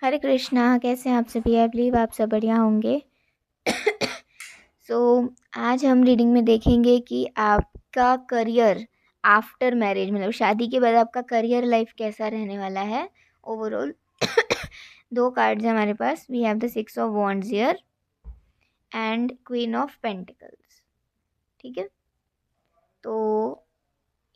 हरे कृष्णा। कैसे हैं आप सभी? आई बिलीव आप सब बढ़िया होंगे। सो आज हम रीडिंग में देखेंगे कि आपका करियर आफ्टर मैरिज, मतलब शादी के बाद आपका करियर लाइफ कैसा रहने वाला है ओवरऑल। दो कार्ड्स हैं हमारे पास। We have the 6 of wands here and queen of pentacles. ठीक है, तो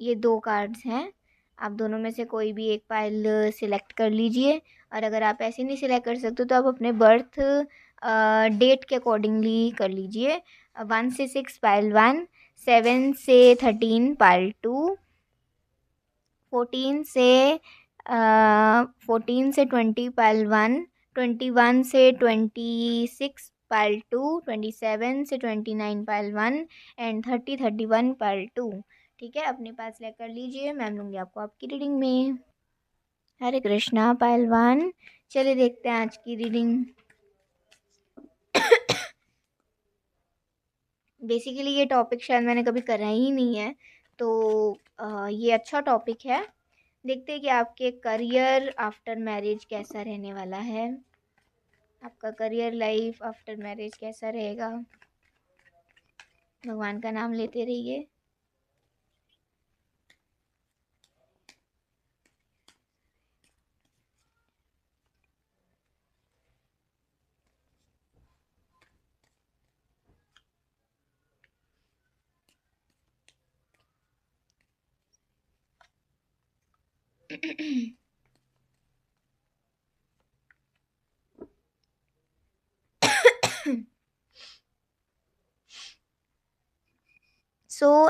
ये दो कार्ड्स हैं। आप दोनों में से कोई भी एक पाइल सिलेक्ट कर लीजिए, और अगर आप ऐसे नहीं सिलेक्ट कर सकते तो आप अपने बर्थ डेट के अकॉर्डिंगली कर लीजिए। 1 से 6 पाइल 1, 7 से 13 पाइल 2, 14 से 20 पाइल 1, 21 से 26 पाइल 2, 27 से 29 पाइल 1 एंड 30 31 पाइल 2। ठीक है, अपने पास सेलेक्ट कर लीजिए। मैं लूँगी आपको आपकी रीडिंग में। हरे कृष्णा। पाइल 1। चलिए देखते हैं आज की रीडिंग। बेसिकली ये टॉपिक शायद मैंने कभी करा ही नहीं है, तो ये अच्छा टॉपिक है। देखते हैं कि आपके करियर आफ्टर मैरिज कैसा रहने वाला है। आपका करियर लाइफ आफ्टर मैरिज कैसा रहेगा। भगवान का नाम लेते रहिए।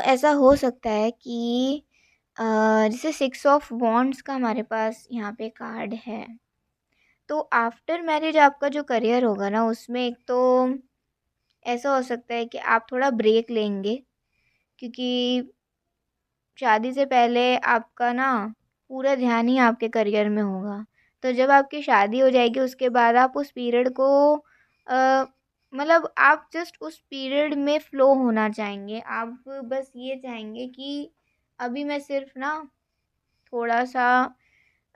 ऐसा हो सकता है कि जैसे 6 ऑफ वॉन्ड्स का हमारे पास यहाँ पे कार्ड है, तो आफ्टर मैरिज आपका जो करियर होगा ना, उसमें एक तो ऐसा हो सकता है कि आप थोड़ा ब्रेक लेंगे, क्योंकि शादी से पहले आपका ना पूरा ध्यान ही आपके करियर में होगा। तो जब आपकी शादी हो जाएगी उसके बाद आप उस पीरियड को अ, मतलब आप जस्ट उस पीरियड में फ़्लो होना चाहेंगे। आप बस ये चाहेंगे कि अभी मैं सिर्फ ना थोड़ा-सा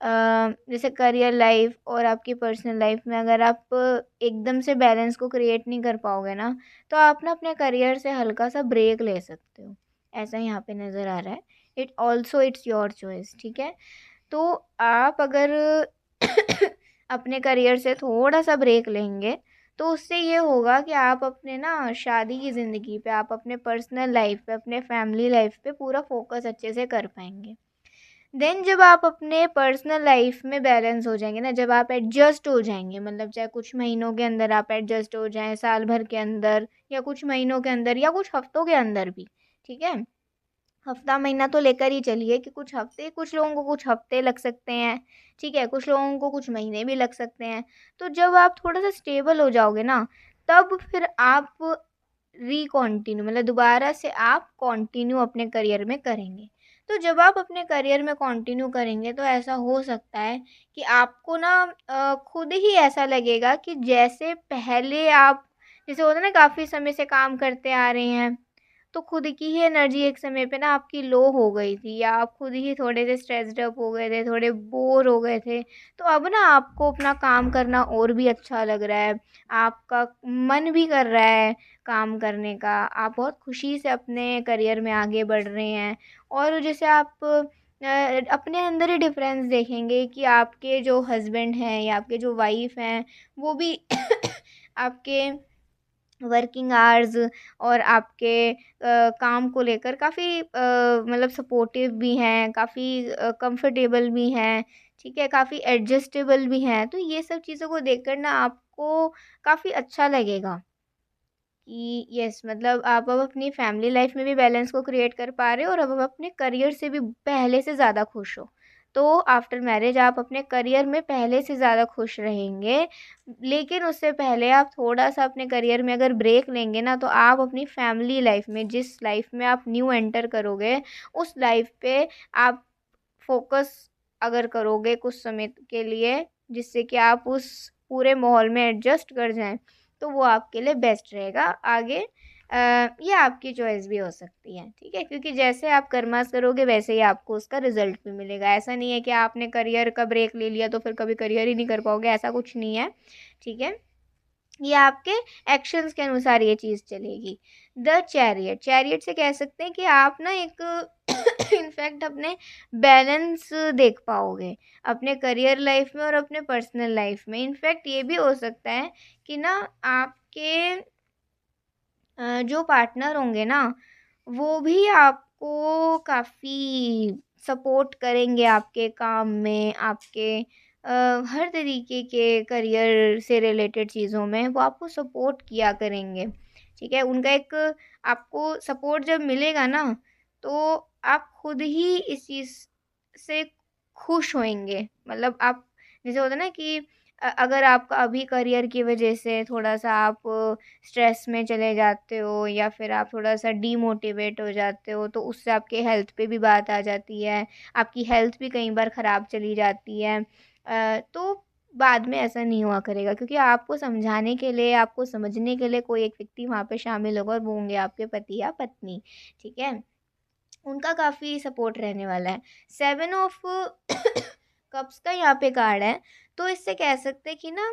जैसे करियर लाइफ और आपकी पर्सनल लाइफ में अगर आप एकदम से बैलेंस को क्रिएट नहीं कर पाओगे ना, तो आप ना अपने करियर से हल्का सा ब्रेक ले सकते हो। ऐसा यहाँ पे नज़र आ रहा है। It's your choice. ठीक है, तो आप अगर अपने करियर से थोड़ा सा ब्रेक लेंगे, तो उससे ये होगा कि आप अपने ना शादी की ज़िंदगी पे, आप अपने पर्सनल लाइफ पे, अपने फैमिली लाइफ पे पूरा फोकस अच्छे से कर पाएंगे। देन जब आप अपने पर्सनल लाइफ में बैलेंस हो जाएंगे ना, जब आप एडजस्ट हो जाएंगे, मतलब चाहे कुछ महीनों के अंदर आप एडजस्ट हो जाएं, साल भर के अंदर या कुछ महीनों के अंदर या कुछ हफ्तों के अंदर भी। ठीक है, हफ्ता महीना तो लेकर ही चलिए कि कुछ हफ्ते, कुछ लोगों को कुछ हफ्ते लग सकते हैं। ठीक है, कुछ लोगों को कुछ महीने भी लग सकते हैं। तो जब आप थोड़ा सा स्टेबल हो जाओगे ना, तब फिर आप कंटिन्यू, मतलब दोबारा से आप कंटिन्यू अपने करियर में करेंगे। तो जब आप अपने करियर में कंटिन्यू करेंगे तो ऐसा हो सकता है कि आपको ना खुद ही ऐसा लगेगा कि जैसे पहले आप, जैसे होता है ना, काफ़ी समय से काम करते आ रहे हैं, तो खुद की ही एनर्जी एक समय पे ना आपकी लो हो गई थी, या आप खुद ही थोड़े से स्ट्रेस्ड अप हो गए थे, थोड़े बोर हो गए थे। तो अब ना आपको अपना काम करना और भी अच्छा लग रहा है, आपका मन भी कर रहा है काम करने का, आप बहुत खुशी से अपने करियर में आगे बढ़ रहे हैं। और जैसे आप अपने अंदर ही डिफरेंस देखेंगे कि आपके जो हस्बैंड हैं या आपके जो वाइफ हैं, वो भी आपके वर्किंग आवर्स और आपके काम को लेकर काफ़ी मतलब सपोर्टिव भी हैं, काफ़ी कंफर्टेबल भी हैं। ठीक है, काफ़ी एडजस्टेबल भी हैं। तो ये सब चीज़ों को देखकर ना आपको काफ़ी अच्छा लगेगा कि यस, मतलब आप अब अपनी फैमिली लाइफ में भी बैलेंस को क्रिएट कर पा रहे हो, और अब अपने करियर से भी पहले से ज़्यादा खुश हो। तो आफ्टर मैरिज आप अपने करियर में पहले से ज़्यादा खुश रहेंगे। लेकिन उससे पहले आप थोड़ा सा अपने करियर में अगर ब्रेक लेंगे ना, तो आप अपनी फैमिली लाइफ में, जिस लाइफ में आप न्यू एंटर करोगे, उस लाइफ पे आप फोकस अगर करोगे कुछ समय के लिए, जिससे कि आप उस पूरे माहौल में एडजस्ट कर जाएं, तो वो आपके लिए बेस्ट रहेगा आगे ये आपकी चॉइस भी हो सकती है, ठीक है, क्योंकि जैसे आप कर्मास करोगे वैसे ही आपको उसका रिजल्ट भी मिलेगा। ऐसा नहीं है कि आपने करियर का ब्रेक ले लिया तो फिर कभी करियर ही नहीं कर पाओगे, ऐसा कुछ नहीं है, ठीक है। ये आपके एक्शंस के अनुसार ये चीज़ चलेगी। द चैरियट, चैरियट से कह सकते हैं कि आप ना एक इनफैक्ट अपने बैलेंस देख पाओगे अपने करियर लाइफ में और अपने पर्सनल लाइफ में। इनफैक्ट ये भी हो सकता है कि ना आपके जो पार्टनर होंगे ना वो भी आपको काफ़ी सपोर्ट करेंगे आपके काम में, आपके हर तरीके के करियर से रिलेटेड चीज़ों में वो आपको सपोर्ट किया करेंगे, ठीक है। उनका एक आपको सपोर्ट जब मिलेगा ना तो आप खुद ही इस चीज़ से खुश होएंगे। मतलब आप जैसे होता है ना कि अगर आपका अभी करियर की वजह से थोड़ा-सा आप स्ट्रेस में चले जाते हो या फिर आप थोड़ा-सा डीमोटिवेट हो जाते हो तो उससे आपके हेल्थ पे भी बात आ जाती है। आपकी हेल्थ भी कई बार ख़राब चली जाती है। तो बाद में ऐसा नहीं हुआ करेगा क्योंकि आपको समझाने के लिए, आपको समझने के लिए कोई एक व्यक्ति वहाँ पे शामिल होगा और वो होंगे आपके पति या पत्नी, ठीक है? उनका काफ़ी सपोर्ट रहने वाला है। 7 ऑफ कप्स का यहाँ पे कार्ड है, तो इससे कह सकते हैं कि ना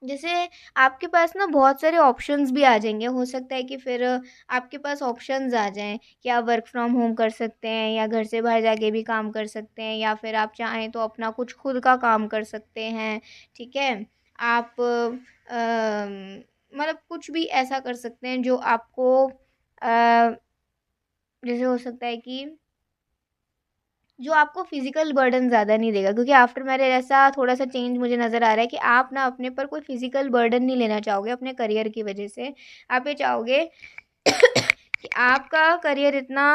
जैसे आपके पास ना बहुत सारे ऑप्शंस भी आ जाएँगे। हो सकता है कि फिर आपके पास ऑप्शंस आ जाएँ कि आप वर्क फ्रॉम होम कर सकते हैं या घर से बाहर जाके भी काम कर सकते हैं या फिर आप चाहें तो अपना कुछ खुद का काम कर सकते हैं, ठीक है? आप मतलब कुछ भी ऐसा कर सकते हैं जो आपको जैसे हो सकता है कि जो आपको फिज़िकल बर्डन ज़्यादा नहीं देगा क्योंकि आफ्टर मैरिज ऐसा थोड़ा-सा चेंज मुझे नज़र आ रहा है कि आप ना अपने पर कोई फिज़िकल बर्डन नहीं लेना चाहोगे अपने करियर की वजह से। आप ये चाहोगे कि आपका करियर इतना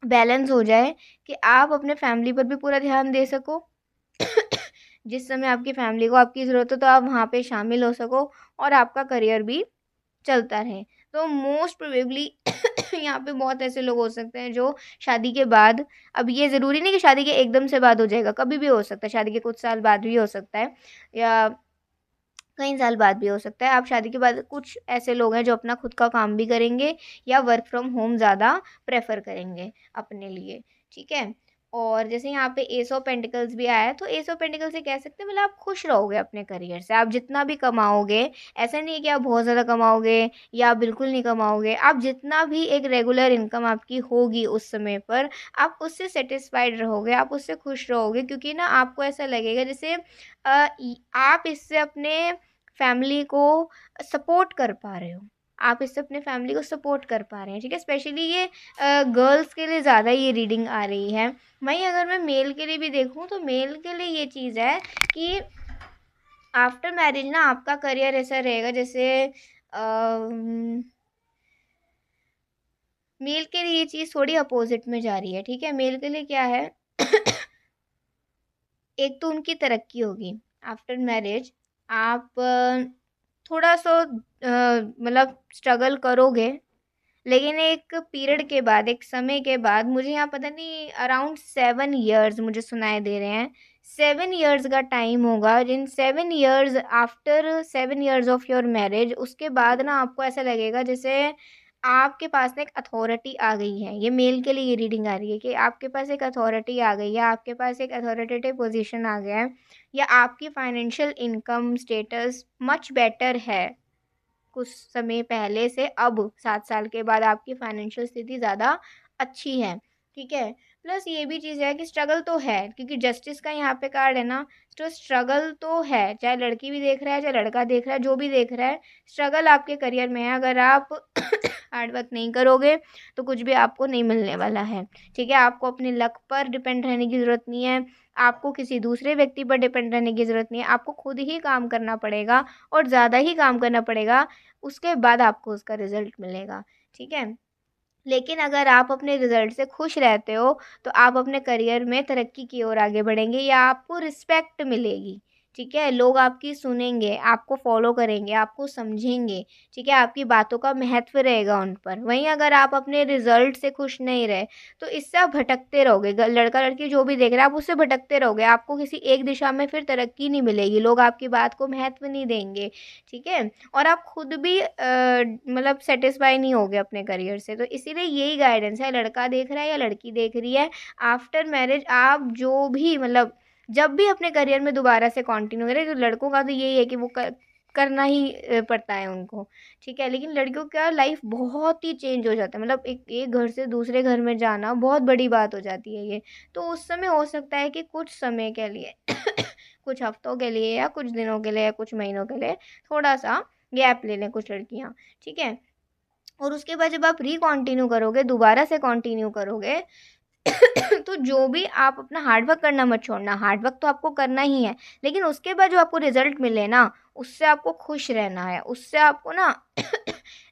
बैलेंस हो जाए कि आप अपने फैमिली पर भी पूरा ध्यान दे सको। जिस समय आपकी फैमिली को आपकी ज़रूरत हो तो आप वहाँ पे शामिल हो सको और आपका करियर भी चलता रहे। तो मोस्ट प्रोबेबली यहाँ पे बहुत ऐसे लोग हो सकते हैं जो शादी के बाद, अब ये ज़रूरी नहीं कि शादी के एकदम से बाद हो जाएगा, कभी भी हो सकता है, शादी के कुछ साल बाद भी हो सकता है या कई साल बाद भी हो सकता है। आप शादी के बाद कुछ ऐसे लोग हैं जो अपना खुद का काम भी करेंगे या वर्क फ्रॉम होम ज़्यादा प्रेफ़र करेंगे अपने लिए, ठीक है? और जैसे यहाँ पे एस ऑफ पेंटिकल्स भी आया है, तो एस ऑफ पेंटिकल्स से कह सकते हैं मतलब आप खुश रहोगे अपने करियर से। आप जितना भी कमाओगे, ऐसा नहीं है कि आप बहुत ज़्यादा कमाओगे या आप बिल्कुल नहीं कमाओगे। आप जितना भी एक रेगुलर इनकम आपकी होगी उस समय पर, आप उससे सैटिस्फाइड रहोगे, आप उससे खुश रहोगे क्योंकि ना आपको ऐसा लगेगा जैसे आप इससे अपने फैमिली को सपोर्ट कर पा रहे हो। आप इससे अपने फैमिली को सपोर्ट कर पा रहे हैं, ठीक है? स्पेशली ये गर्ल्स के लिए ज़्यादा ये रीडिंग आ रही है। वहीं अगर मैं मेल के लिए भी देखूँ तो मेल के लिए ये चीज़ है कि आफ्टर मैरिज ना आपका करियर ऐसा रहेगा जैसे मेल के लिए ये चीज़ थोड़ी अपोज़िट में जा रही है, ठीक है? मेल के लिए क्या है एक तो उनकी तरक्की होगी आफ्टर मैरिज। आप थोड़ा-सा मतलब स्ट्रगल करोगे, लेकिन एक पीरियड के बाद, एक समय के बाद मुझे यहाँ पता नहीं अराउंड 7 इयर्स मुझे सुनाई दे रहे हैं। 7 इयर्स का टाइम होगा, जिन 7 years after 7 years of your marriage उसके बाद ना आपको ऐसा लगेगा जैसे आपके पास ना एक अथॉरिटी आ गई है। ये मेल के लिए ये रीडिंग आ रही है कि आपके पास एक अथॉरिटी आ गई है, आपके पास एक अथॉरिटेटिव पोज़ीशन आ गया है या आपकी financial income status much better है। कुछ समय पहले से अब 7 साल के बाद आपकी फाइनेंशियल स्थिति ज़्यादा अच्छी है, ठीक है? प्लस ये भी चीज़ है कि स्ट्रगल तो है क्योंकि जस्टिस का यहाँ पे कार्ड है ना, तो स्ट्रगल तो है, चाहे लड़की भी देख रहा है, चाहे लड़का देख रहा है, जो भी देख रहा है, स्ट्रगल आपके करियर में है। अगर आप हार्ड वर्क नहीं करोगे, तो कुछ भी आपको नहीं मिलने वाला है, ठीक है? आपको अपने लक पर डिपेंड रहने की ज़रूरत नहीं है, आपको किसी दूसरे व्यक्ति पर डिपेंड रहने की ज़रूरत नहीं है, आपको खुद ही काम करना पड़ेगा और ज़्यादा ही काम करना पड़ेगा। उसके बाद आपको उसका रिज़ल्ट मिलेगा, ठीक है? लेकिन अगर आप अपने रिज़ल्ट से खुश रहते हो, तो आप अपने करियर में तरक्की की ओर आगे बढ़ेंगे या आपको रिस्पेक्ट मिलेगी, ठीक है, लोग आपकी सुनेंगे, आपको फॉलो करेंगे, आपको समझेंगे, ठीक है, आपकी बातों का महत्व रहेगा उन पर। वहीं अगर आप अपने रिजल्ट से खुश नहीं रहे तो इससे आप भटकते रहोगे, लड़का लड़की जो भी देख रहे हैं आप उससे भटकते रहोगे, आपको किसी एक दिशा में फिर तरक्की नहीं मिलेगी, लोग आपकी बात को महत्व नहीं देंगे, ठीक है, और आप खुद भी मतलब सेटिस्फाई नहीं होगे अपने करियर से। तो इसीलिए यही गाइडेंस है, लड़का देख रहा है या लड़की देख रही है, आफ्टर मैरिज आप जो भी मतलब जब भी अपने करियर में दोबारा से कंटिन्यू करें, तो लड़कों का तो यही है कि वो करना ही पड़ता है उनको, ठीक है, लेकिन लड़कियों का लाइफ बहुत ही चेंज हो जाता है, मतलब एक एक घर से दूसरे घर में जाना बहुत बड़ी बात हो जाती है ये। तो उस समय हो सकता है कि कुछ समय के लिए कुछ हफ्तों के लिए या कुछ दिनों के लिए या कुछ महीनों के लिए थोड़ा सा गैप ले लें कुछ लड़कियां, ठीक है, और उसके बाद जब आप कंटिन्यू करोगे, दोबारा से कंटिन्यू करोगे तो जो भी आप अपना हार्डवर्क करना मत छोड़ना, हार्डवर्क तो आपको करना ही है, लेकिन उसके बाद जो आपको रिजल्ट मिले ना, उससे आपको खुश रहना है, उससे आपको ना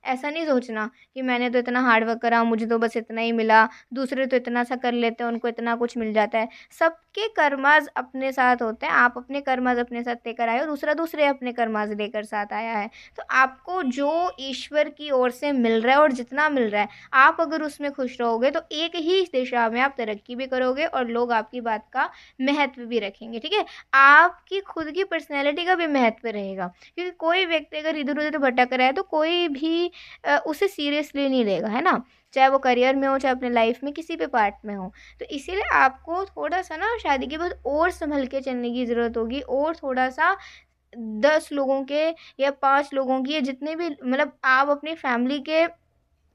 ऐसा नहीं सोचना कि मैंने तो इतना हार्डवर्क करा, मुझे तो बस इतना ही मिला, दूसरे तो इतना सा कर लेते हैं, उनको इतना कुछ मिल जाता है। सबके कर्माज अपने साथ होते हैं, आप अपने कर्माज अपने साथ लेकर आए हो, दूसरा दूसरे अपने कर्माज लेकर साथ आया है। तो आपको जो ईश्वर की ओर से मिल रहा है और जितना मिल रहा है, आप अगर उसमें खुश रहोगे तो एक ही दिशा में आप तरक्की भी करोगे और लोग आपकी बात का महत्व भी रखेंगे, ठीक है, आपकी खुद की पर्सनैलिटी का भी महत्व रहेगा, क्योंकि कोई व्यक्ति अगर इधर उधर भटक रहा है तो कोई भी उसे सीरियसली नहीं लेगा, है ना, चाहे वो करियर में हो चाहे अपने लाइफ में किसी भी पार्ट में हो। तो इसीलिए आपको थोड़ा सा ना शादी के बाद और संभल के चलने की ज़रूरत होगी, और थोड़ा सा 10 लोगों के या 5 लोगों की या जितने भी मतलब आप अपनी फैमिली के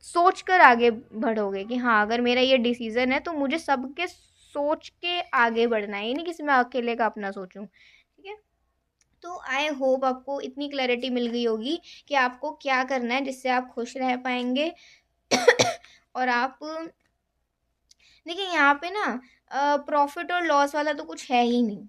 सोच कर आगे बढ़ोगे कि हाँ अगर मेरा ये डिसीज़न है तो मुझे सबके सोच के आगे बढ़ना है, ये नहीं किसी मैं अकेले का अपना सोचूं, ठीक है। तो आई होप आपको इतनी क्लैरिटी मिल गई होगी कि आपको क्या करना है जिससे आप खुश रह पाएंगे और आप देखिए यहाँ पे ना प्रॉफिट और लॉस वाला तो कुछ है ही नहीं।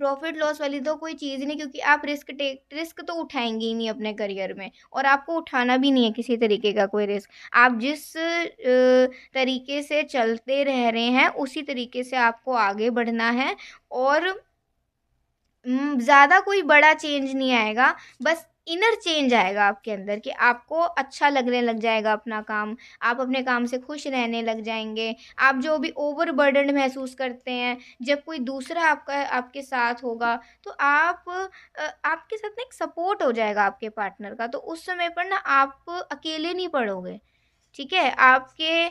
प्रॉफिट लॉस वाली तो कोई चीज़ ही नहीं, क्योंकि आप रिस्क तो उठाएंगे ही नहीं अपने करियर में, और आपको उठाना भी नहीं है किसी तरीके का कोई रिस्क। आप जिस तरीके से चलते रह रहे हैं उसी तरीके से आपको आगे बढ़ना है, और ज़्यादा कोई बड़ा चेंज नहीं आएगा, बस इनर चेंज आएगा आपके अंदर कि आपको अच्छा लगने लग जाएगा अपना काम, आप अपने काम से खुश रहने लग जाएंगे। आप जो भी ओवरबर्डन महसूस करते हैं, जब कोई दूसरा आपका आपके साथ होगा तो आपके साथ ना एक सपोर्ट हो जाएगा आपके पार्टनर का, तो उस समय पर ना आप अकेले नहीं पड़ोगे, ठीक है, आपके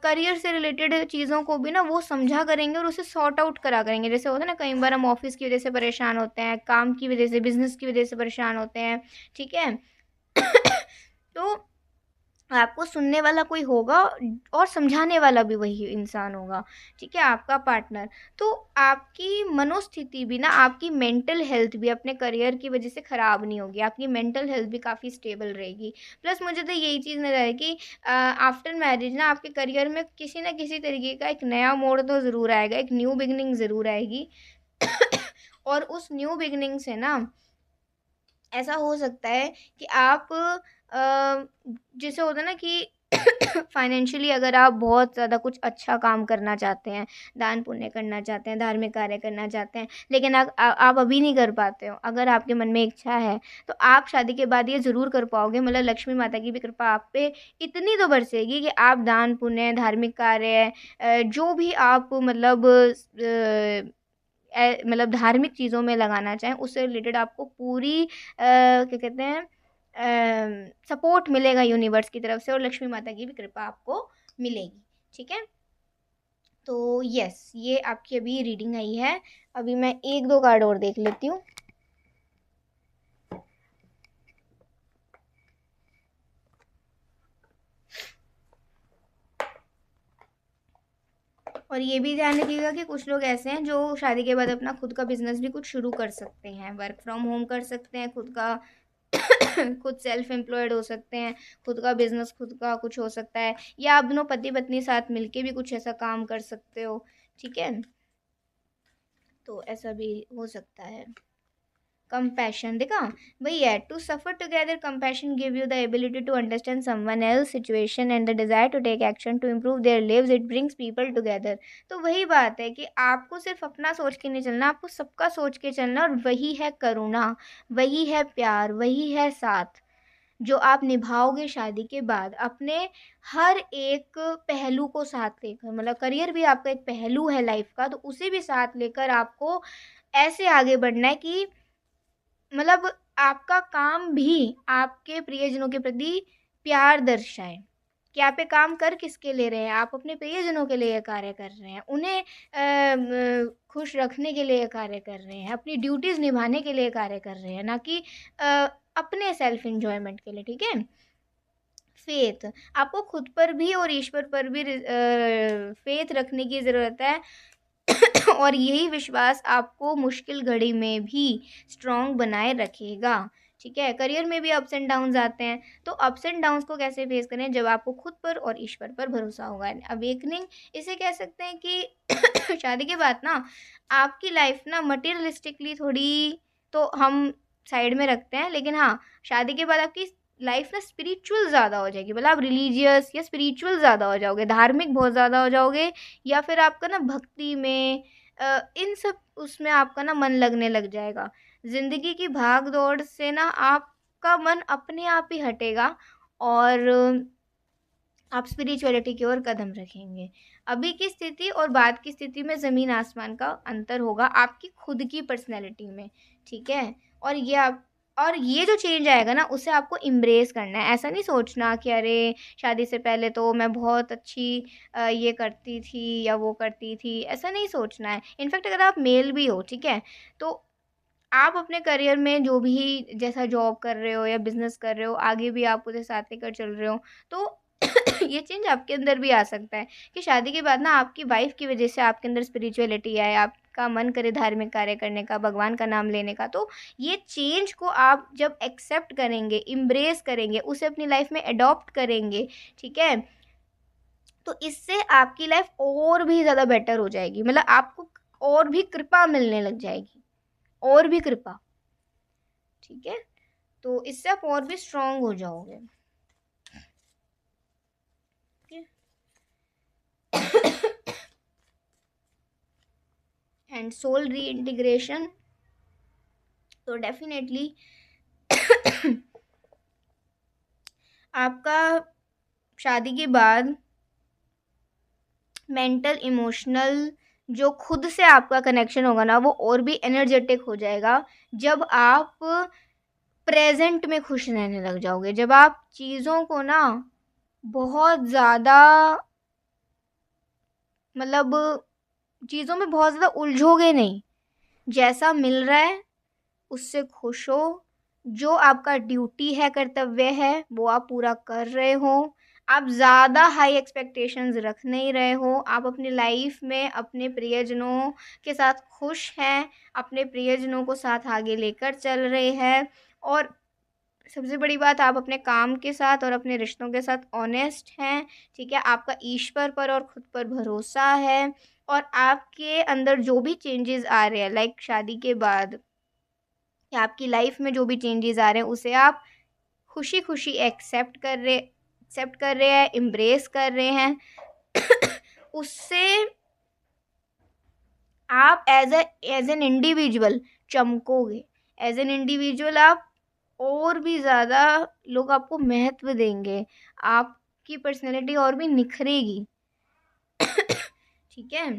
करियर से रिलेटेड चीज़ों को भी ना वो समझा करेंगे और उसे सॉर्ट आउट करा करेंगे। जैसे होता है ना कई बार हम ऑफिस की वजह से परेशान होते हैं, काम की वजह से, बिजनेस की वजह से परेशान होते हैं, ठीक है। तो आपको सुनने वाला कोई होगा और समझाने वाला भी वही इंसान होगा, ठीक है, आपका पार्टनर। तो आपकी मनोस्थिति भी ना, आपकी मेंटल हेल्थ भी अपने करियर की वजह से ख़राब नहीं होगी, आपकी मेंटल हेल्थ भी काफ़ी स्टेबल रहेगी। प्लस मुझे तो यही चीज़ नज़र है कि आफ्टर मैरिज ना आपके करियर में किसी ना किसी तरीके का एक नया मोड़ तो ज़रूर आएगा, एक न्यू बिगनिंग ज़रूर आएगी। और उस न्यू बिगनिंग से ना ऐसा हो सकता है कि आप जैसे होता है ना कि फाइनेंशियली अगर आप बहुत ज़्यादा कुछ अच्छा काम करना चाहते हैं, दान पुण्य करना चाहते हैं, धार्मिक कार्य करना चाहते हैं, लेकिन आप अभी नहीं कर पाते हो, अगर आपके मन में इच्छा है तो आप शादी के बाद ये ज़रूर कर पाओगे, मतलब लक्ष्मी माता की भी कृपा आप पे इतनी तो बरसेगी कि आप दान पुण्य, धार्मिक कार्य, जो भी आप मतलब मतलब धार्मिक चीज़ों में लगाना चाहें उससे रिलेटेड आपको पूरी क्या कहते हैं सपोर्ट मिलेगा यूनिवर्स की तरफ से, और लक्ष्मी माता की भी कृपा आपको मिलेगी, ठीक है। तो यस, ये आपकी अभी रीडिंग आई है, अभी मैं एक दो कार्ड और देख लेती हूँ। और ये भी ध्यान रखिएगा कि कुछ लोग ऐसे हैं जो शादी के बाद अपना खुद का बिजनेस भी कुछ शुरू कर सकते हैं, वर्क फ्रॉम होम कर सकते हैं, खुद का खुद सेल्फ एम्प्लॉयड हो सकते हैं, खुद का बिजनेस खुद का कुछ हो सकता है, या आप दोनों पति पत्नी साथ मिलके भी कुछ ऐसा काम कर सकते हो, ठीक है, तो ऐसा भी हो सकता है। कंपैशन, देखा वही है, to suffer together compassion give you the ability to understand someone else situation and the desire to take action to improve their lives, it brings people together. तो वही बात है कि आपको सिर्फ अपना सोच के नहीं चलना, आपको सबका सोच के चलना, और वही है करुणा, वही है प्यार, वही है साथ जो आप निभाओगे शादी के बाद अपने हर एक पहलू को साथ लेकर। मतलब करियर भी आपका एक पहलू है लाइफ का, तो उसे भी साथ लेकर आपको ऐसे आगे बढ़ना है कि मतलब आपका काम भी आपके प्रियजनों के प्रति प्यार दर्शाए कि आप ये काम कर किसके लिए रहे हैं, आप अपने प्रियजनों के लिए कार्य कर रहे हैं, उन्हें खुश रखने के लिए कार्य कर रहे हैं, अपनी ड्यूटीज़ निभाने के लिए कार्य कर रहे हैं, ना कि अपने सेल्फ एंजॉयमेंट के लिए। ठीक है। फेथ, आपको खुद पर भी और ईश्वर पर भी फेथ रखने की ज़रूरत है और यही विश्वास आपको मुश्किल घड़ी में भी स्ट्रांग बनाए रखेगा। ठीक है। करियर में भी अप्स एंड डाउन्स आते हैं, तो अप्स एंड डाउन्स को कैसे फेस करें, जब आपको खुद पर और ईश्वर पर भरोसा होगा। अवेकनिंग इसे कह सकते हैं कि शादी के बाद ना आपकी लाइफ ना मटेरियलिस्टिकली थोड़ी तो हम साइड में रखते हैं, लेकिन हाँ शादी के बाद आपकी लाइफ ना स्पिरिचुअल ज़्यादा हो जाएगी। मतलब आप रिलीजियस या स्पिरिचुअल ज़्यादा हो जाओगे, धार्मिक बहुत ज़्यादा हो जाओगे, या फिर आपका ना भक्ति में इन सब उसमें आपका ना मन लगने लग जाएगा। ज़िंदगी की भाग दौड़ से ना आपका मन अपने आप ही हटेगा और आप स्पिरिचुअलिटी की ओर कदम रखेंगे। अभी की स्थिति और बाद की स्थिति में ज़मीन आसमान का अंतर होगा आपकी खुद की पर्सनैलिटी में। ठीक है। और ये जो चेंज आएगा ना उसे आपको इम्ब्रेस करना है। ऐसा नहीं सोचना कि अरे शादी से पहले तो मैं बहुत अच्छी ये करती थी या वो करती थी, ऐसा नहीं सोचना है। इनफैक्ट अगर आप मेल भी हो, ठीक है, तो आप अपने करियर में जो भी जैसा जॉब कर रहे हो या बिजनेस कर रहे हो, आगे भी आप उसे साथ लेकर चल रहे हो, तो ये चेंज आपके अंदर भी आ सकता है कि शादी के बाद ना आपकी वाइफ की वजह से आपके अंदर स्पिरिचुअलिटी आए, आपका मन करे धार्मिक कार्य करने का, भगवान का नाम लेने का। तो ये चेंज को आप जब एक्सेप्ट करेंगे, इम्ब्रेस करेंगे, उसे अपनी लाइफ में अडॉप्ट करेंगे, ठीक है, तो इससे आपकी लाइफ और भी ज़्यादा बेटर हो जाएगी। मतलब आपको और भी कृपा मिलने लग जाएगी, और भी कृपा। ठीक है। तो इससे आप और भी स्ट्रांग हो जाओगे। एंड सोल रीइंटीग्रेशन, तो डेफिनेटली आपका शादी के बाद मेंटल इमोशनल जो खुद से आपका कनेक्शन होगा ना वो और भी एनर्जेटिक हो जाएगा जब आप प्रेजेंट में खुश रहने लग जाओगे। जब आप चीज़ों को ना बहुत ज़्यादा मतलब चीज़ों में बहुत ज़्यादा उलझोगे नहीं, जैसा मिल रहा है उससे खुश हो, जो आपका ड्यूटी है, कर्तव्य है, वो आप पूरा कर रहे हो, आप ज़्यादा हाई एक्सपेक्टेशंस रख नहीं रहे हो, आप अपनी लाइफ में अपने प्रियजनों के साथ खुश हैं, अपने प्रियजनों को साथ आगे लेकर चल रहे हैं, और सबसे बड़ी बात आप अपने काम के साथ और अपने रिश्तों के साथ ऑनेस्ट हैं। ठीक है। आपका ईश्वर पर और खुद पर भरोसा है, और आपके अंदर जो भी चेंजेस आ रहे हैं लाइक शादी के बाद या आपकी लाइफ में जो भी चेंजेस आ रहे हैं उसे आप खुशी खुशी एक्सेप्ट कर रहे हैं, इम्ब्रेस कर रहे हैं। उससे आप एज एन इंडिविजुअल चमकोगे। एज एन इंडिविजुअल आप और भी ज़्यादा लोग आपको महत्व देंगे, आपकी पर्सनैलिटी और भी निखरेगी। ठीक है।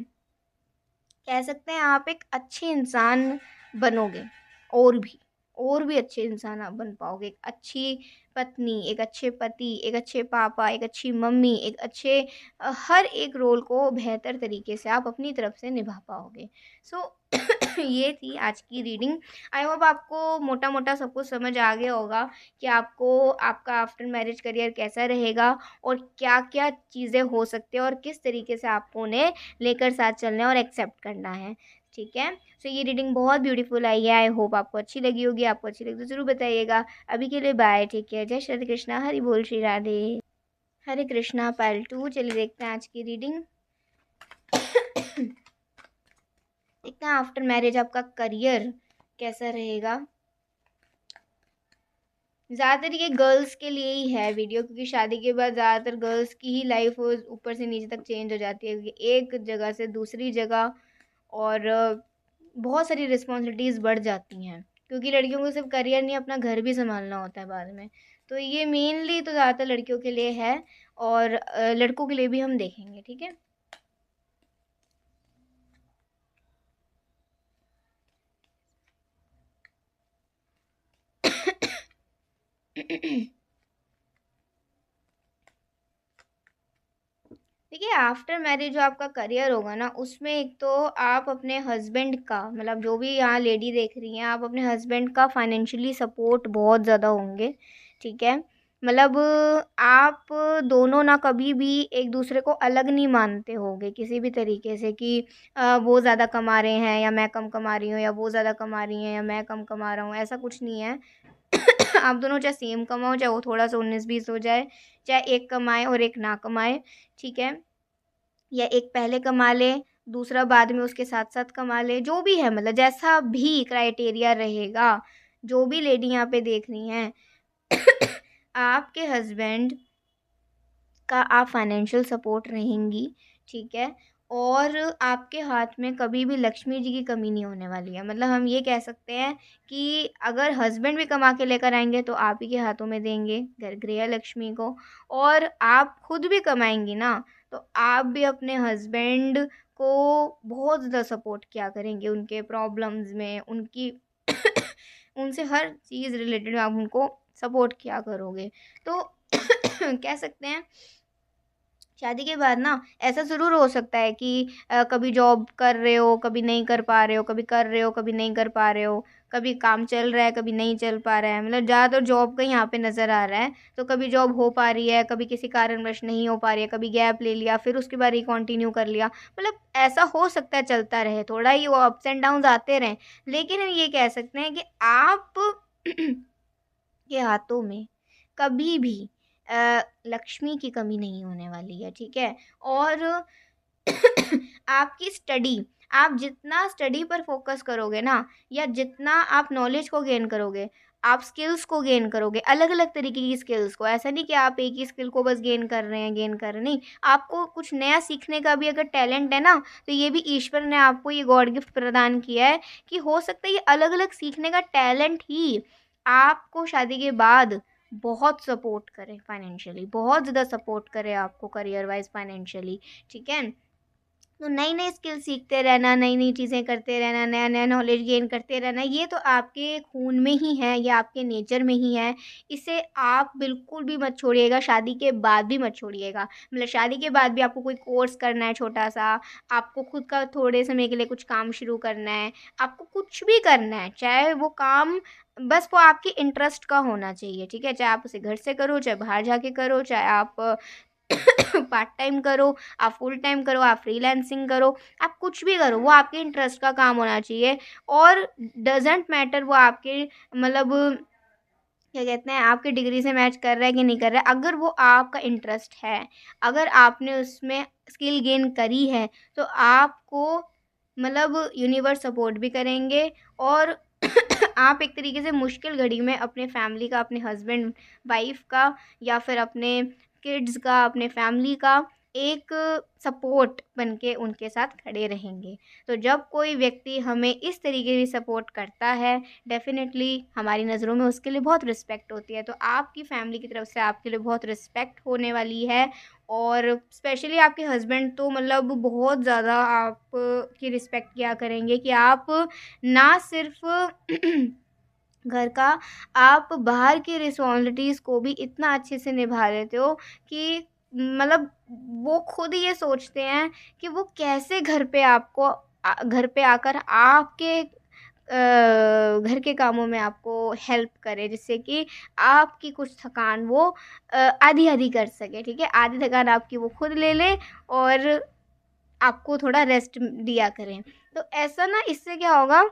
कह सकते हैं आप एक अच्छे इंसान बनोगे, और भी अच्छे इंसान आप बन पाओगे। एक अच्छी पत्नी, एक अच्छे पति, एक अच्छे पापा, एक अच्छी मम्मी, एक अच्छे हर एक रोल को बेहतर तरीके से आप अपनी तरफ से निभा पाओगे। सो ये थी आज की रीडिंग। आई होप आपको मोटा मोटा सब कुछ समझ आ गया होगा कि आपको आपका आफ्टर मैरिज करियर कैसा रहेगा और क्या क्या चीज़ें हो सकती हैं और किस तरीके से आपको उन्हें लेकर साथ चलना है और एक्सेप्ट करना है। ठीक है। सो ये रीडिंग बहुत ब्यूटीफुल आई है। आई होप आपको अच्छी लगी होगी। आपको अच्छी लगी तो ज़रूर बताइएगा। अभी के लिए बाय, ठीक है। जय श्री कृष्णा, हरि बोल, श्री राधे। हरे कृष्णा पार्ट 2। चलिए देखते हैं आज की रीडिंग। देखते हैं आफ्टर मैरिज आपका करियर कैसा रहेगा। ज़्यादातर ये गर्ल्स के लिए ही है वीडियो, क्योंकि शादी के बाद ज़्यादातर गर्ल्स की ही लाइफ ऊपर से नीचे तक चेंज हो जाती है, क्योंकि एक जगह से दूसरी जगह और बहुत सारी रिस्पॉन्सिबिलिटीज़ बढ़ जाती हैं, क्योंकि लड़कियों को सिर्फ करियर नहीं, अपना घर भी संभालना होता है बाद में। तो ये मेनली तो ज़्यादातर लड़कियों के लिए है, और लड़कों के लिए भी हम देखेंगे, ठीक है। देखिए, आफ्टर मैरिज जो आपका करियर होगा ना, उसमें एक तो आप अपने हस्बैंड का, मतलब जो भी यहाँ लेडी देख रही हैं, आप अपने हस्बैंड का फाइनेंशियली सपोर्ट बहुत ज़्यादा होंगे, ठीक है। मतलब आप दोनों ना कभी भी एक दूसरे को अलग नहीं मानते होगे किसी भी तरीके से, कि वो ज़्यादा कमा रहे हैं या मैं कम कमा रही हूँ, या वो ज़्यादा कमा रही हैं या मैं कम कमा रहा हूँ, ऐसा कुछ नहीं है। आप दोनों चाहे सेम कमाओ, चाहे वो थोड़ा सा 19-20 हो जाए, चाहे एक कमाए और एक ना कमाए, ठीक है, या एक पहले कमा ले, दूसरा बाद में उसके साथ साथ कमा ले, जो भी है, मतलब जैसा भी क्राइटेरिया रहेगा, जो भी लेडी यहाँ पे देख रही हैं, आपके हस्बैंड का आप फाइनेंशियल सपोर्ट रहेंगी, ठीक है। और आपके हाथ में कभी भी लक्ष्मी जी की कमी नहीं होने वाली है। मतलब हम ये कह सकते हैं कि अगर हस्बैंड भी कमा के लेकर आएंगे तो आप ही के हाथों में देंगे घर गृह लक्ष्मी को, और आप खुद भी कमाएंगी ना, तो आप भी अपने हस्बैंड को बहुत ज़्यादा सपोर्ट किया करेंगे, उनके प्रॉब्लम्स में, उनकी उनसे हर चीज़ रिलेटेड आप उनको सपोर्ट किया करोगे। तो कह सकते हैं शादी के बाद ना ऐसा ज़रूर हो सकता है कि कभी जॉब कर रहे हो, कभी नहीं कर पा रहे हो, कभी कर रहे हो, कभी नहीं कर पा रहे हो, कभी काम चल रहा है, कभी नहीं चल पा रहा है, मतलब ज़्यादातर जॉब का यहाँ पे नज़र आ रहा है। तो कभी जॉब हो पा रही है, कभी किसी कारणवश नहीं हो पा रही है, कभी गैप ले लिया, फिर उसके बाद रिकंटिन्यू कर लिया, मतलब ऐसा हो सकता है चलता रहे, थोड़ा ही वो अप्स एंड डाउन्स आते रहें। लेकिन हम ये कह सकते हैं कि आप के हाथों में कभी भी लक्ष्मी की कमी नहीं होने वाली है, ठीक है। और आपकी स्टडी, आप जितना स्टडी पर फोकस करोगे ना, या जितना आप नॉलेज को गेन करोगे, आप स्किल्स को गेन करोगे, अलग अलग तरीके की स्किल्स को, ऐसा नहीं कि आप एक ही स्किल को बस गेन कर रहे हैं, नहीं, आपको कुछ नया सीखने का भी अगर टैलेंट है ना, तो ये भी ईश्वर ने आपको ये गॉड गिफ्ट प्रदान किया है, कि हो सकता है ये अलग अलग सीखने का टैलेंट ही आपको शादी के बाद बहुत सपोर्ट करे फाइनेंशियली, बहुत ज़्यादा सपोर्ट करे आपको करियर वाइज फाइनेंशियली, ठीक है। तो नई नई स्किल सीखते रहना, नई नई चीज़ें करते रहना, नया नया नॉलेज गेन करते रहना, ये तो आपके खून में ही है, ये आपके नेचर में ही है। इसे आप बिल्कुल भी मत छोड़िएगा, शादी के बाद भी मत छोड़िएगा। मतलब शादी के बाद भी आपको कोई कोर्स करना है छोटा सा, आपको खुद का थोड़े समय के लिए कुछ काम शुरू करना है, आपको कुछ भी करना है, चाहे वो काम बस वो आपके इंटरेस्ट का होना चाहिए, ठीक है। चाहे आप उसे घर से करो, चाहे बाहर जाके करो, चाहे आप पार्ट टाइम करो, आप फुल टाइम करो, आप फ्रीलांसिंग करो, आप कुछ भी करो, वो आपके इंटरेस्ट का काम होना चाहिए। और डजेंट मैटर वो आपके, मतलब क्या कहते हैं, आपके डिग्री से मैच कर रहा है कि नहीं कर रहा है, अगर वो आपका इंटरेस्ट है, अगर आपने उसमें स्किल गेन करी है, तो आपको, मतलब यूनिवर्स सपोर्ट भी करेंगे। और आप एक तरीके से मुश्किल घड़ी में अपने फैमिली का, अपने हस्बैंड वाइफ का, या फिर अपने किड्स का, अपने फैमिली का एक सपोर्ट बन के उनके साथ खड़े रहेंगे। तो जब कोई व्यक्ति हमें इस तरीके से सपोर्ट करता है, डेफ़िनेटली हमारी नज़रों में उसके लिए बहुत रिस्पेक्ट होती है। तो आपकी फैमिली की तरफ से आपके लिए बहुत रिस्पेक्ट होने वाली है, और स्पेशली आपके हस्बैंड तो मतलब बहुत ज़्यादा आपकी रिस्पेक्ट किया करेंगे, कि आप ना सिर्फ घर का, आप बाहर की रिस्पॉन्सिबिलिटीज़ को भी इतना अच्छे से निभा लेते हो, कि मतलब वो खुद ये सोचते हैं कि वो कैसे घर पे आपको घर पे आकर आपके घर के कामों में आपको हेल्प करे, जिससे कि आपकी कुछ थकान वो आधी-आधी कर सके, ठीक है? आधी थकान आपकी वो खुद ले ले, और आपको थोड़ा रेस्ट दिया करें। तो ऐसा ना, इससे क्या होगा,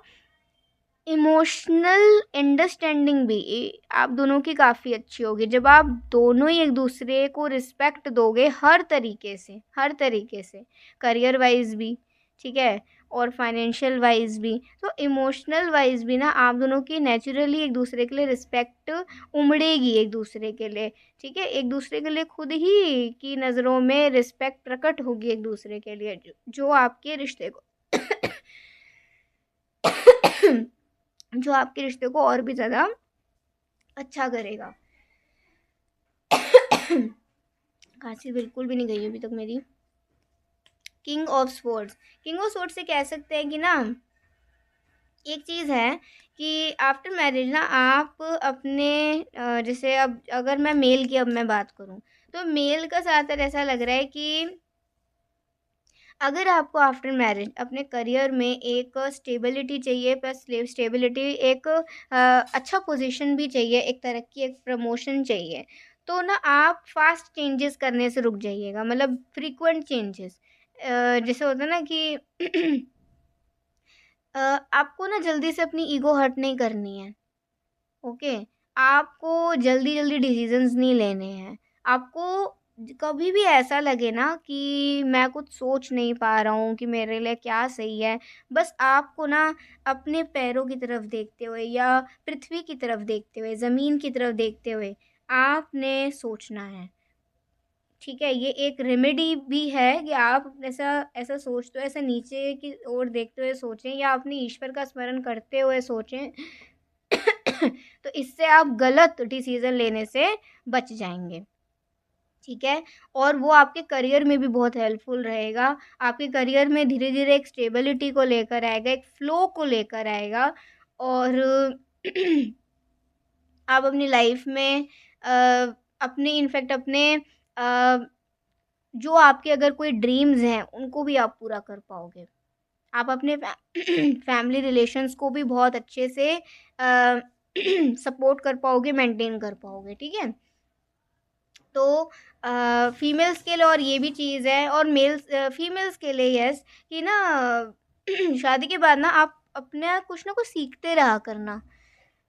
इमोशनल अंडरस्टैंडिंग भी आप दोनों की काफ़ी अच्छी होगी, जब आप दोनों ही एक दूसरे को रिस्पेक्ट दोगे हर तरीके से, हर तरीके से, करियर वाइज भी, ठीक है, और फाइनेंशियल वाइज भी। तो इमोशनल वाइज भी ना आप दोनों की नेचुरली एक दूसरे के लिए रिस्पेक्ट उमड़ेगी एक दूसरे के लिए, ठीक है। एक दूसरे के लिए खुद ही की नज़रों में रिस्पेक्ट प्रकट होगी एक दूसरे के लिए, जो आपके रिश्ते को जो आपके रिश्ते को और भी ज़्यादा अच्छा करेगा। खांसी बिल्कुल भी नहीं गई अभी तक मेरी। King of swords, king of swords से कह सकते हैं कि ना एक चीज़ है कि आफ्टर मैरिज ना आप अपने जैसे अब अगर मैं मेल की अब मैं बात करूं, तो मेल का ज़्यादातर ऐसा लग रहा है कि अगर आपको आफ्टर मैरिज अपने करियर में एक स्टेबिलिटी चाहिए, प्लस स्टेबिलिटी एक अच्छा पोजीशन भी चाहिए, एक तरक्की, एक प्रमोशन चाहिए, तो ना आप फास्ट चेंजेस करने से रुक जाइएगा, मतलब फ्रीक्वेंट चेंजेस। जैसे होता है ना कि आपको ना जल्दी से अपनी ईगो हर्ट नहीं करनी है, ओके। आपको जल्दी जल्दी डिसीजंस नहीं लेने हैं। आपको कभी भी ऐसा लगे ना कि मैं कुछ सोच नहीं पा रहा हूँ कि मेरे लिए क्या सही है, बस आपको ना अपने पैरों की तरफ देखते हुए या पृथ्वी की तरफ देखते हुए, ज़मीन की तरफ देखते हुए आपने सोचना है, ठीक है। ये एक रेमेडी भी है कि आप ऐसा ऐसा सोचते हो, ऐसा नीचे की ओर देखते हुए सोचें या अपने ईश्वर का स्मरण करते हुए सोचें। तो इससे आप गलत डिसीजन लेने से बच जाएंगे, ठीक है। और वो आपके करियर में भी बहुत हेल्पफुल रहेगा। आपके करियर में धीरे धीरे एक स्टेबिलिटी को लेकर आएगा, एक फ्लो को लेकर आएगा। और आप अपनी लाइफ में अपने इनफैक्ट अपने जो आपके अगर कोई ड्रीम्स हैं उनको भी आप पूरा कर पाओगे। आप अपने फैमिली रिलेशंस को भी बहुत अच्छे से सपोर्ट कर पाओगे, मेंटेन कर पाओगे, ठीक है। तो फीमेल्स के लिए और ये भी चीज़ है, और मेल्स फीमेल्स के लिए यस, कि ना शादी के बाद ना आप अपना कुछ ना कुछ सीखते रहा करना।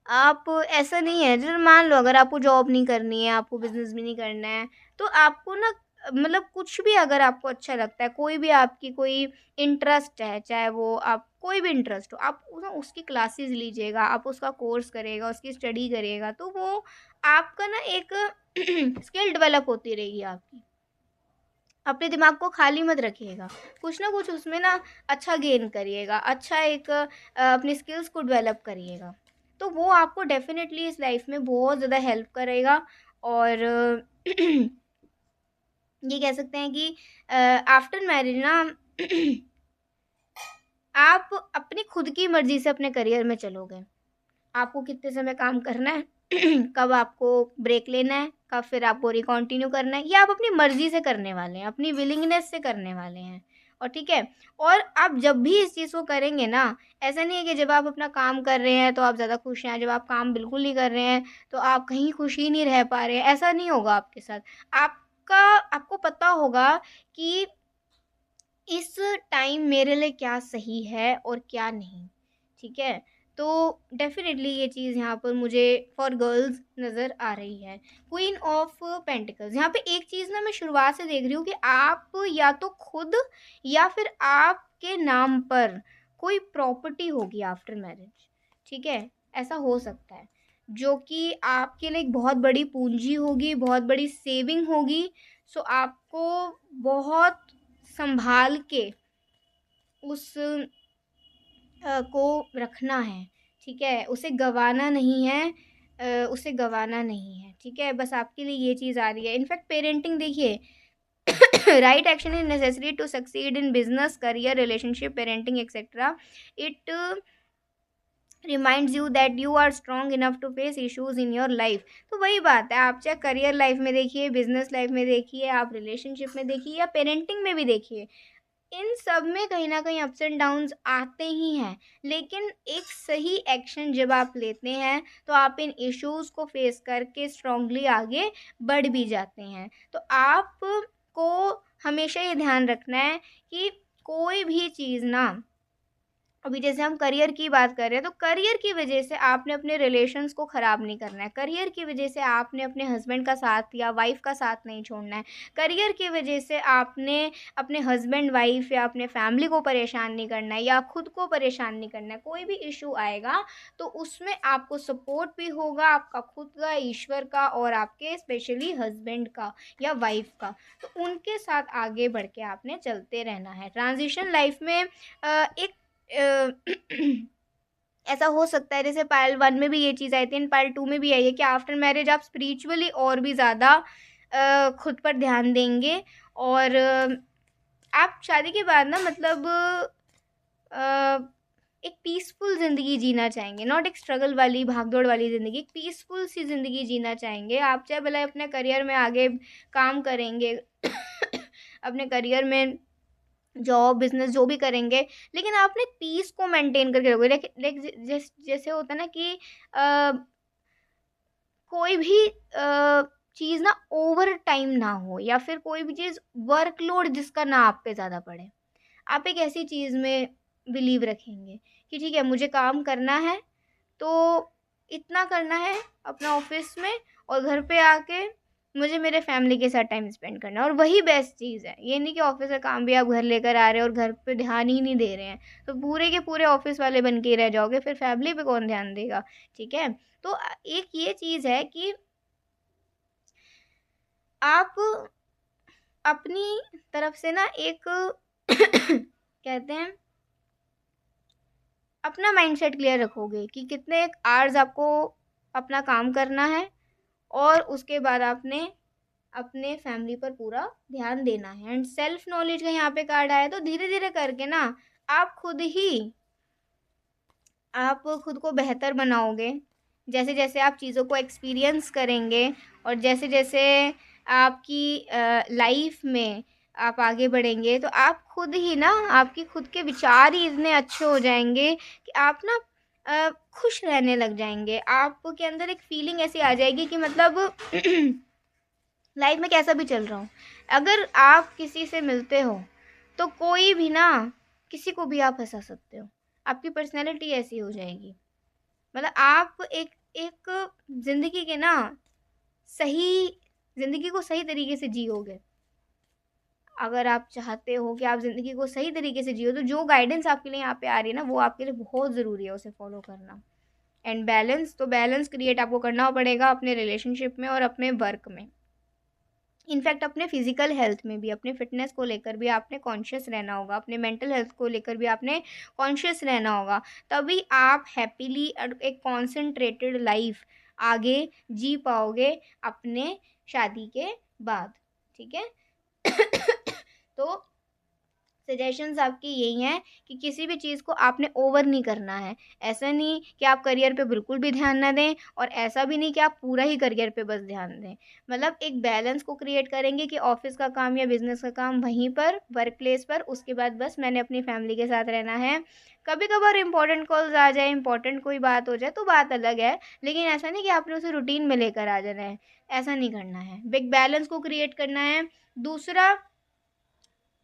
आप ऐसा नहीं है, जैसे मान लो अगर आपको जॉब नहीं करनी है, आपको बिज़नेस भी नहीं करना है, तो आपको ना मतलब कुछ भी अगर आपको अच्छा लगता है, कोई भी आपकी कोई इंटरेस्ट है, चाहे वो आप कोई भी इंटरेस्ट हो, आप ना उसकी क्लासेस लीजिएगा, आप उसका कोर्स करिएगा, उसकी स्टडी करिएगा, तो वो आपका ना एक स्किल डेवलप होती रहेगी आपकी। अपने दिमाग को खाली मत रखिएगा, कुछ ना कुछ उसमें ना अच्छा गेन करिएगा, अच्छा एक अपनी स्किल्स को डेवलप करिएगा, तो वो आपको डेफिनेटली इस लाइफ में बहुत ज़्यादा हेल्प करेगा। और ये कह सकते हैं कि आफ्टर मैरिज ना आप अपनी खुद की मर्ज़ी से अपने करियर में चलोगे। आपको कितने समय काम करना है, कब आपको ब्रेक लेना है, कब फिर आपको रिकंटिन्यू करना है, ये आप अपनी मर्ज़ी से करने वाले हैं, अपनी विलिंगनेस से करने वाले हैं। और ठीक है, और आप जब भी इस चीज़ को करेंगे ना, ऐसा नहीं है कि जब आप अपना काम कर रहे हैं तो आप ज़्यादा खुश हैं, जब आप काम बिल्कुल नहीं कर रहे हैं तो आप कहीं खुश ही नहीं रह पा रहे हैं, ऐसा नहीं होगा आपके साथ। आपका आपको पता होगा कि इस टाइम मेरे लिए क्या सही है और क्या नहीं, ठीक है। तो डेफिनेटली ये चीज़ यहाँ पर मुझे फॉर गर्ल्स नज़र आ रही है। क्वीन ऑफ पेंटिकल्स, यहाँ पे एक चीज़ ना मैं शुरुआत से देख रही हूँ कि आप या तो खुद या फिर आपके नाम पर कोई प्रॉपर्टी होगी आफ्टर मैरिज, ठीक है। ऐसा हो सकता है, जो कि आपके लिए एक बहुत बड़ी पूंजी होगी, बहुत बड़ी सेविंग होगी। सो आपको बहुत संभाल के उस को रखना है, ठीक है। उसे गँवाना नहीं है, उसे गँवाना नहीं है, ठीक है। बस आपके लिए ये चीज़ आ रही है। इनफैक्ट पेरेंटिंग देखिए, right action is necessary to succeed in business, career, relationship, parenting etcetera. It reminds you that you are strong enough to face issues in your life. तो वही बात है, आप चाहे करियर लाइफ में देखिए, बिजनेस लाइफ में देखिए, आप रिलेशनशिप में देखिए या पेरेंटिंग में भी देखिए, इन सब में कहीं न कहीं अप्स एंड डाउन्स आते ही हैं। लेकिन एक सही एक्शन जब आप लेते हैं, तो आप इन इश्यूज़ को फेस करके स्ट्रॉन्गली आगे बढ़ भी जाते हैं। तो आपको हमेशा ये ध्यान रखना है कि कोई भी चीज़ ना अभी जैसे हम करियर की बात कर रहे हैं, तो करियर की वजह से आपने अपने रिलेशंस को ख़राब नहीं करना है। करियर की वजह से आपने अपने हस्बैंड का साथ या वाइफ़ का साथ नहीं छोड़ना है। करियर की वजह से आपने अपने हस्बैंड, वाइफ़ या अपने फैमिली को परेशान नहीं करना है या खुद को परेशान नहीं करना है। कोई भी इश्यू आएगा तो उसमें आपको सपोर्ट भी होगा, आपका खुद का, ईश्वर का और आपके स्पेशली हस्बैंड का या वाइफ़ का। तो उनके साथ आगे बढ़ के आपने चलते रहना है। ट्रांज़िशन लाइफ़ में एक अ, ऐसा हो सकता है, जैसे पार्ट 1 में भी ये चीज़ आई थी एंड पार्ट 2 में भी आई है कि आफ्टर मैरिज आप स्पिरिचुअली और भी ज़्यादा खुद पर ध्यान देंगे और आप शादी के बाद ना मतलब अ, एक पीसफुल ज़िंदगी जीना चाहेंगे, नॉट एक स्ट्रगल वाली, भाग-दौड़ वाली ज़िंदगी, एक पीसफुल सी ज़िंदगी जीना चाहेंगे। आप चाहे भले अपने करियर में आगे काम करेंगे, अपने करियर में जॉब, बिज़नेस जो भी करेंगे, लेकिन आप ना पीस को मेंटेन करके रखोगे। जैसे होता है ना कि अ, कोई भी चीज़ ना ओवर टाइम ना हो या फिर कोई भी चीज़ वर्कलोड जिसका ना आप पे ज़्यादा पड़े। आप एक ऐसी चीज़ में बिलीव रखेंगे कि ठीक है, मुझे काम करना है, तो इतना करना है अपना ऑफ़िस में और घर पे आके मुझे मेरे फैमिली के साथ टाइम स्पेंड करना है और वही बेस्ट चीज़ है। ये नहीं कि ऑफ़िस का काम भी आप घर लेकर आ रहे हैं और घर पे ध्यान ही नहीं दे रहे हैं, तो पूरे के पूरे ऑफ़िस वाले बन के ही रह जाओगे, फिर फैमिली पे कौन ध्यान देगा, ठीक है? तो एक ये चीज़ है कि आप अपनी तरफ से ना एक कहते हैं अपना माइंडसेट क्लियर रखोगे कि कितने आवर्स आपको अपना काम करना है और उसके बाद आपने अपने फैमिली पर पूरा ध्यान देना है एंड सेल्फ नॉलेज का यहाँ पे कार्ड आया, तो धीरे धीरे करके ना आप खुद को बेहतर बनाओगे। जैसे जैसे आप चीज़ों को एक्सपीरियंस करेंगे और जैसे जैसे आपकी लाइफ में आप आगे बढ़ेंगे, तो आप खुद ही ना, आपकी खुद के विचार ही इतने अच्छे हो जाएंगे कि आप ना खुश रहने लग जाएंगे। आपके अंदर एक फीलिंग ऐसी आ जाएगी कि मतलब लाइफ में कैसा भी चल रहा हो, अगर आप किसी से मिलते हो तो कोई भी ना, किसी को भी आप हंसा सकते हो। आपकी पर्सनैलिटी ऐसी हो जाएगी, मतलब आप एक एक ज़िंदगी के ना सही ज़िंदगी को सही तरीके से जियोगे। अगर आप चाहते हो कि आप ज़िंदगी को सही तरीके से जियो, तो जो गाइडेंस आपके लिए यहाँ पे आ रही है ना, वो आपके लिए बहुत ज़रूरी है उसे फॉलो करना। एंड बैलेंस, तो बैलेंस क्रिएट आपको करना पड़ेगा अपने रिलेशनशिप में और अपने वर्क में। इनफैक्ट अपने फिजिकल हेल्थ में भी, अपने फिटनेस को लेकर भी आपने कॉन्शियस रहना होगा, अपने मेंटल हेल्थ को लेकर भी आपने कॉन्शियस रहना होगा। तभी आप हैप्पीली एक कॉन्सेंट्रेटेड लाइफ आगे जी पाओगे अपने शादी के बाद, ठीक है? तो सजेशंस आपकी यही हैं कि किसी भी चीज़ को आपने ओवर नहीं करना है। ऐसा नहीं कि आप करियर पे बिल्कुल भी ध्यान ना दें और ऐसा भी नहीं कि आप पूरा ही करियर पे बस ध्यान दें। मतलब एक बैलेंस को क्रिएट करेंगे कि ऑफ़िस का काम या बिज़नेस का काम वहीं पर, वर्क प्लेस पर, उसके बाद बस मैंने अपनी फैमिली के साथ रहना है। कभी-कभार इम्पोर्टेंट कॉल्स आ जाए, इम्पोर्टेंट कोई बात हो जाए तो बात अलग है, लेकिन ऐसा नहीं कि आपने उसे रूटीन में लेकर आ जाना है, ऐसा नहीं करना है। एक बैलेंस को क्रिएट करना है। दूसरा,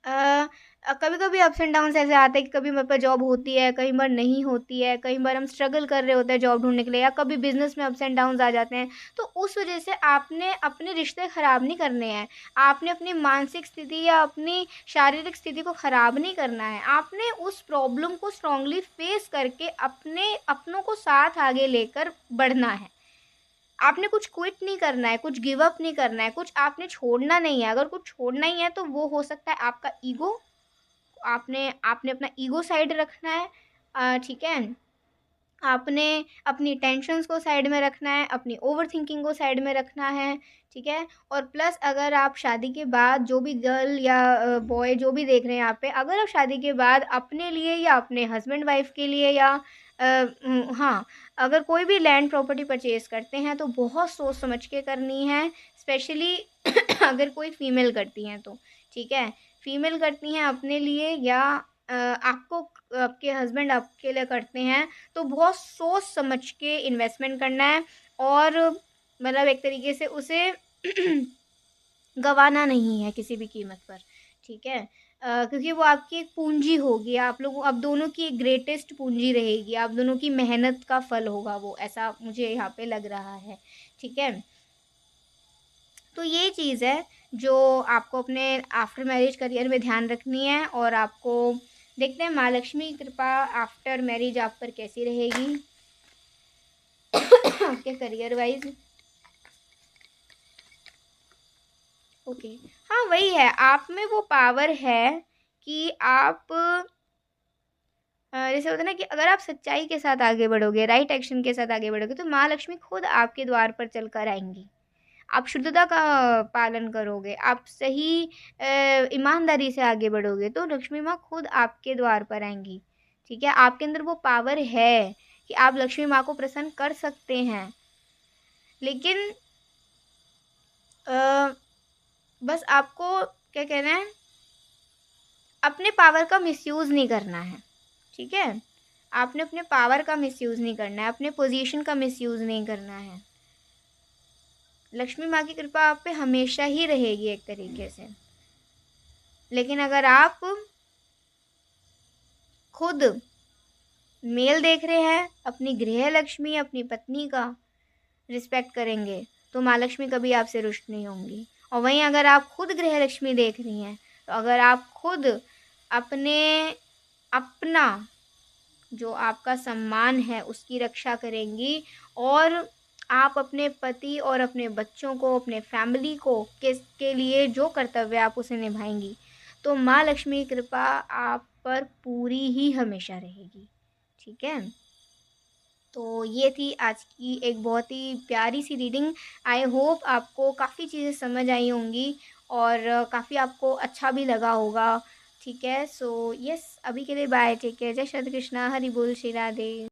अ कभी-कभी अप्स एंड डाउन्स ऐसे आते हैं कि कभी मेरे पे जॉब होती है, कई बार नहीं होती है, कई बार हम स्ट्रगल कर रहे होते हैं जॉब ढूँढने के लिए या कभी बिज़नेस में अप्स एंड डाउन्स आ जाते हैं। तो उस वज़ह से आपने अपने रिश्ते ख़राब नहीं करने हैं। आपने अपनी मानसिक स्थिति या अपनी शारीरिक स्थिति को ख़राब नहीं करना है। आपने उस प्रॉब्लम को स्ट्रॉन्गली फ़ेस करके अपने अपनों को साथ आगे लेकर बढ़ना है। आपने कुछ क्विट नहीं करना है, कुछ गिव अप नहीं करना है, कुछ आपने छोड़ना नहीं है। अगर कुछ छोड़ना ही है तो वो हो सकता है आपका ईगो। आपने आपने अपना ईगो साइड रखना है, ठीक है? आपने अपनी टेंशन्स को साइड में रखना है, अपनी ओवरथिंकिंग को साइड में रखना है, ठीक है? और प्लस अगर आप शादी के बाद जो भी गर्ल या बॉय जो भी देख रहे हैं यहाँ पे, अगर आप शादी के बाद अपने लिए या अपने हस्बैंड वाइफ के लिए या हाँ, अगर कोई भी लैंड प्रॉपर्टी परचेज़ करते हैं तो बहुत सोच समझ के करनी है, स्पेशली अगर कोई फीमेल करती हैं तो, ठीक है? फीमेल करती हैं अपने लिए या आपको आपके हस्बैंड आपके लिए करते हैं, तो बहुत सोच समझ के इन्वेस्टमेंट करना है और मतलब एक तरीके से उसे गँवाना नहीं है किसी भी कीमत पर, ठीक है? क्योंकि वो आपकी एक पूँजी होगी, आप दोनों की एक ग्रेटेस्ट पूँजी रहेगी, आप दोनों की मेहनत का फल होगा वो, ऐसा मुझे यहाँ पे लग रहा है, ठीक है? तो ये चीज़ है जो आपको अपने आफ्टर मैरिज करियर में ध्यान रखनी है, और आपको देखते हैं माँ लक्ष्मी की कृपा आफ्टर मैरिज आप पर कैसी रहेगी आपके करियर वाइज़। ओके, हाँ, वही है, आप में वो पावर है कि आप जैसे होता है ना कि अगर आप सच्चाई के साथ आगे बढ़ोगे, राइट एक्शन के साथ आगे बढ़ोगे, तो माँ लक्ष्मी खुद आपके द्वार पर चलकर आएँगी। आप शुद्धता का पालन करोगे, आप सही ईमानदारी से आगे बढ़ोगे, तो लक्ष्मी माँ खुद आपके द्वार पर आएँगी, ठीक है? आपके अंदर वो पावर है कि आप लक्ष्मी माँ को प्रसन्न कर सकते हैं। लेकिन अ, बस आपको क्या कहना है, अपने पावर का मिसयूज़ नहीं करना है, ठीक है? आपने अपने पावर का मिसयूज़ नहीं करना है, अपने पोज़ीशन का मिसयूज़ नहीं करना है। लक्ष्मी माँ की कृपा आप पे हमेशा ही रहेगी एक तरीके से। लेकिन अगर आप खुद मेल देख रहे हैं, अपनी गृह लक्ष्मी, अपनी पत्नी का रिस्पेक्ट करेंगे, तो माँ लक्ष्मी कभी आपसे रुष्ट नहीं होंगी। और वहीं अगर आप खुद गृह लक्ष्मी देख रही हैं, तो अगर आप खुद अपने अपना जो आपका सम्मान है उसकी रक्षा करेंगी, और आप अपने पति और अपने बच्चों को, अपने फैमिली को के लिए जो कर्तव्य आप उसे निभाएंगी, तो माँ लक्ष्मी की कृपा आप पर पूरी ही हमेशा रहेगी, ठीक है? तो ये थी आज की एक बहुत ही प्यारी सी रीडिंग। आई होप आपको काफ़ी चीज़ें समझ आई होंगी, और काफ़ी आपको अच्छा भी लगा होगा, ठीक है? सो यस, अभी के लिए बाय, टेक केयर, जय श्री कृष्णा, हरि बोल, श्री राधे।